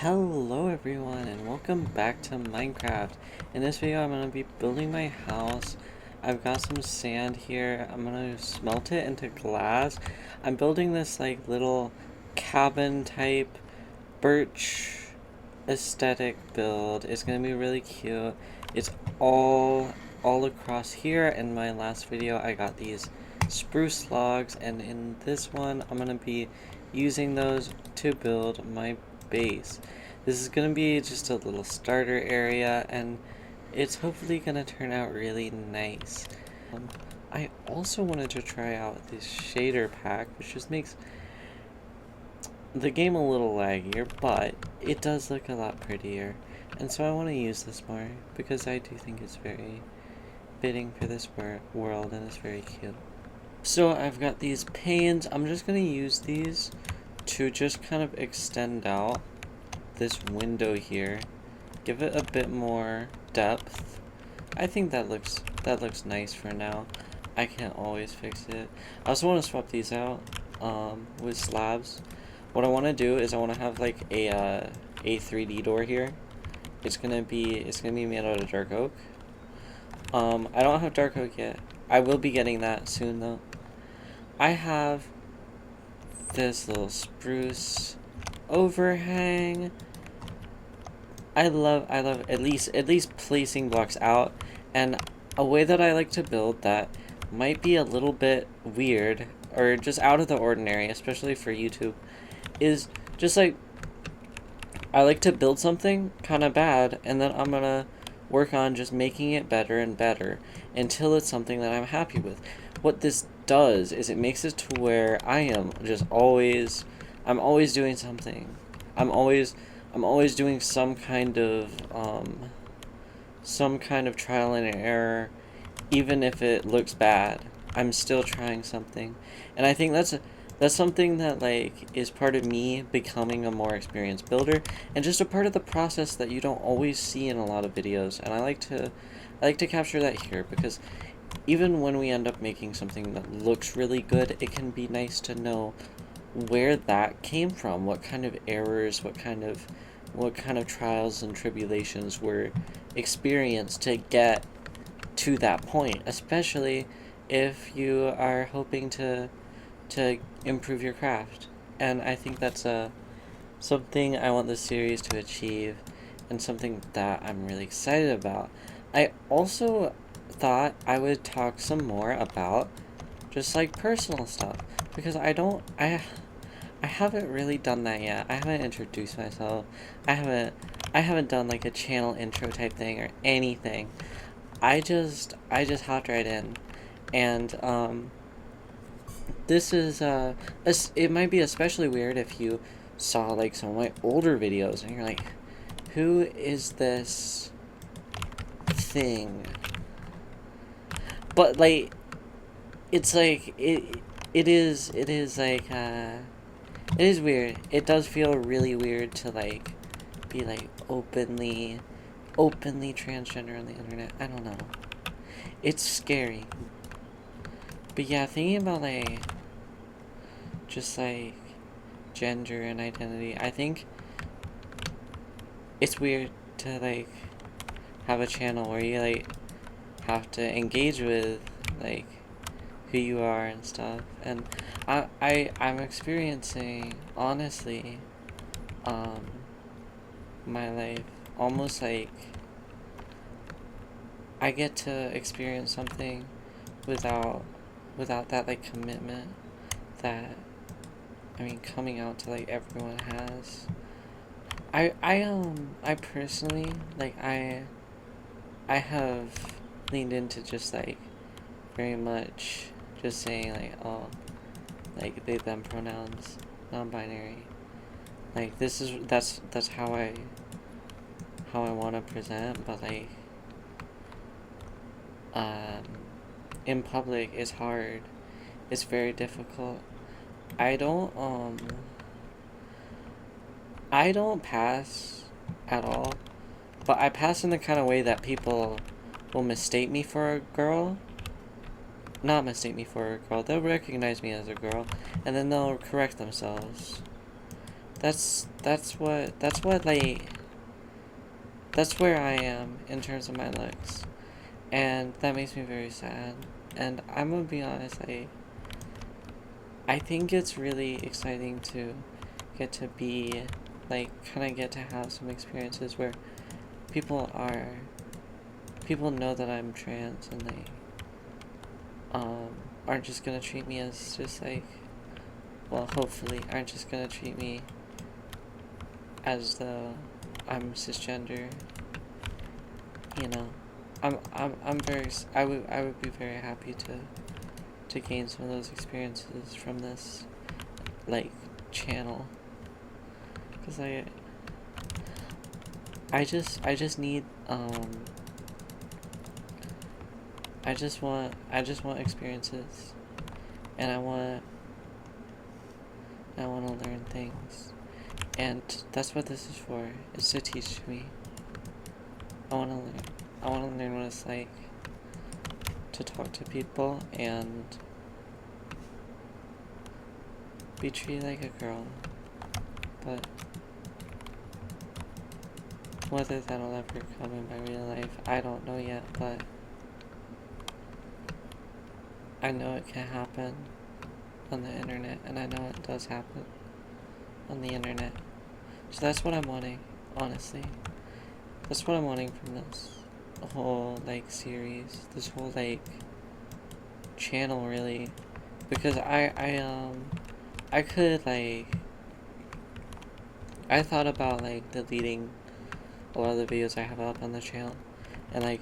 Hello everyone and welcome back to Minecraft. In this video I'm going to be building my house. I've got some sand here. I'm going to smelt it into glass. I'm building this like little cabin type birch aesthetic build. It's going to be really cute. It's all across here. In my last video I got these spruce logs, and in this one I'm going to be using those to build my base. This is going to be just a little starter area, and it's hopefully going to turn out really nice. I also wanted to try out this shader pack, which just makes the game a little laggier, but it does look a lot prettier. And so I want to use this more because I do think it's very fitting for this world, and it's very cute. So I've got these panes. I'm just going to use these to just kind of extend out this window here, give it a bit more depth. I think that looks nice for now. I can't always fix it. I also want to swap these out with slabs. What I want to do is I want to have like a 3D door here. It's gonna be made out of dark oak. I don't have dark oak yet. I will be getting that soon though. I have this little spruce overhang. I love at least placing blocks out, and a way that I like to build that might be a little bit weird or just out of the ordinary, especially for YouTube, is just like I like to build something kind of bad, and then I'm gonna work on just making it better and better until it's something that I'm happy with. What this does is it makes it to where I'm always doing something. I'm always doing some kind of trial and error, even if it looks bad. I'm still trying something, and I think that's something that like is part of me becoming a more experienced builder, and just a part of the process that you don't always see in a lot of videos. And I like to capture that here, because even when we end up making something that looks really good, it can be nice to know where that came from, what kind of errors, what kind of trials and tribulations were experienced to get to that point, especially if you are hoping to improve your craft. And I think that's something I want this series to achieve, and something that I'm really excited about. I also thought I would talk some more about just like personal stuff, because I haven't really done that yet. I haven't introduced myself. I haven't done like a channel intro type thing or anything. I just hopped right in, and this is it might be especially weird if you saw like some of my older videos and you're like, who is this thing? But like, it's like it is like it is weird. It does feel really weird to like be like openly transgender on the internet. I don't know. It's scary. But yeah, thinking about like just like gender and identity, I think it's weird to like have a channel where you like have to engage with like who you are and stuff. And I'm experiencing, honestly, my life almost like I get to experience something without that like commitment that coming out to like everyone has. I personally like I have leaned into just like very much just saying like, oh, like they them pronouns, non-binary. Like that's how I want to present, but like in public it's hard. It's very difficult. I don't pass at all, but I pass in the kind of way that people will mistake me for a girl. Not mistake me for a girl. They'll recognize me as a girl, and then they'll correct themselves. that's what like that's where I am in terms of my looks, and that makes me very sad. And I'm gonna be honest, I think it's really exciting to get to be like kind of get to have some experiences where people are people know that I'm trans, and they um aren't just gonna treat me as just like, well, hopefully aren't just gonna treat me as though I'm cisgender. You know, I would be very happy to gain some of those experiences from this like channel, because I just need I just want experiences, and I want to learn things, and that's what this is for. It's to teach me. I want to learn. I want to learn what it's like to talk to people and be treated like a girl. But whether that'll ever come in my real life, I don't know yet, but I know it can happen on the internet, and I know it does happen on the internet. So that's what I'm wanting, honestly. That's what I'm wanting from this whole like series, this whole like channel, really, because I could like I thought about like deleting a lot of the videos I have up on the channel, and like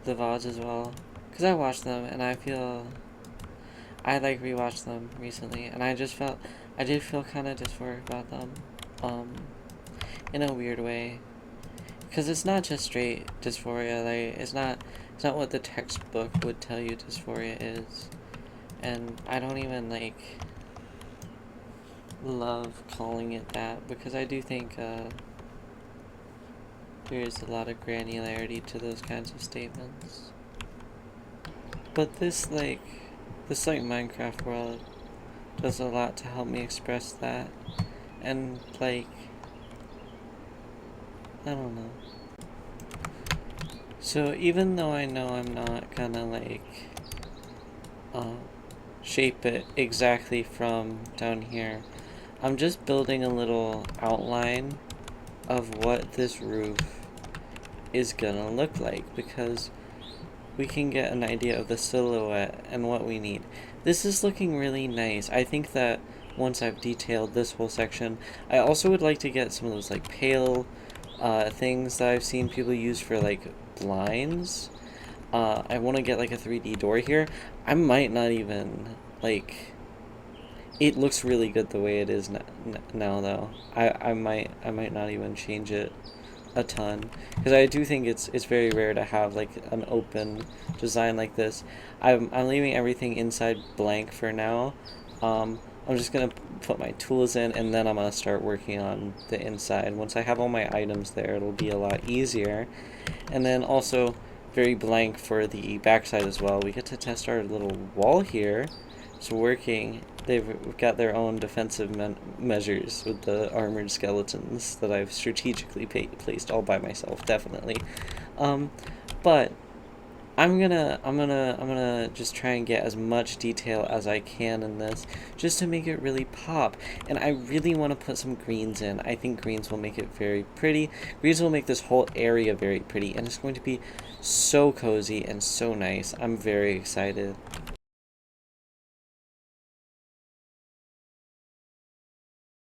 the VODs as well, because I watched them and I like rewatched them recently, and I did feel kind of dysphoric about them, um, in a weird way, because it's not just straight dysphoria. Like it's not what the textbook would tell you dysphoria is, and I don't even like love calling it that, because I do think there is a lot of granularity to those kinds of statements. But this Minecraft world does a lot to help me express that, and like I don't know. So even though I know I'm not gonna like uh, shape it exactly from down here, I'm just building a little outline of what this roof is gonna look like, because we can get an idea of the silhouette and what we need. This is looking really nice. I think that once I've detailed this whole section, I also would like to get some of those like pale things that I've seen people use for like blinds. I want to get like a 3D door here. I might not even like. It looks really good the way it is now though. I might not even change it a ton, because I do think it's very rare to have like an open design like this. I'm leaving everything inside blank for now. I'm just gonna put my tools in, and then I'm gonna start working on the inside. Once I have all my items there, it'll be a lot easier. And then also very blank for the backside as well. We get to test our little wall here. It's working. They've got their own defensive measures with the armored skeletons that I've strategically placed all by myself, definitely. But I'm gonna just try and get as much detail as I can in this, just to make it really pop. And I really want to put some greens in. I think greens will make it very pretty. Greens will make this whole area very pretty, and it's going to be so cozy and so nice. I'm very excited.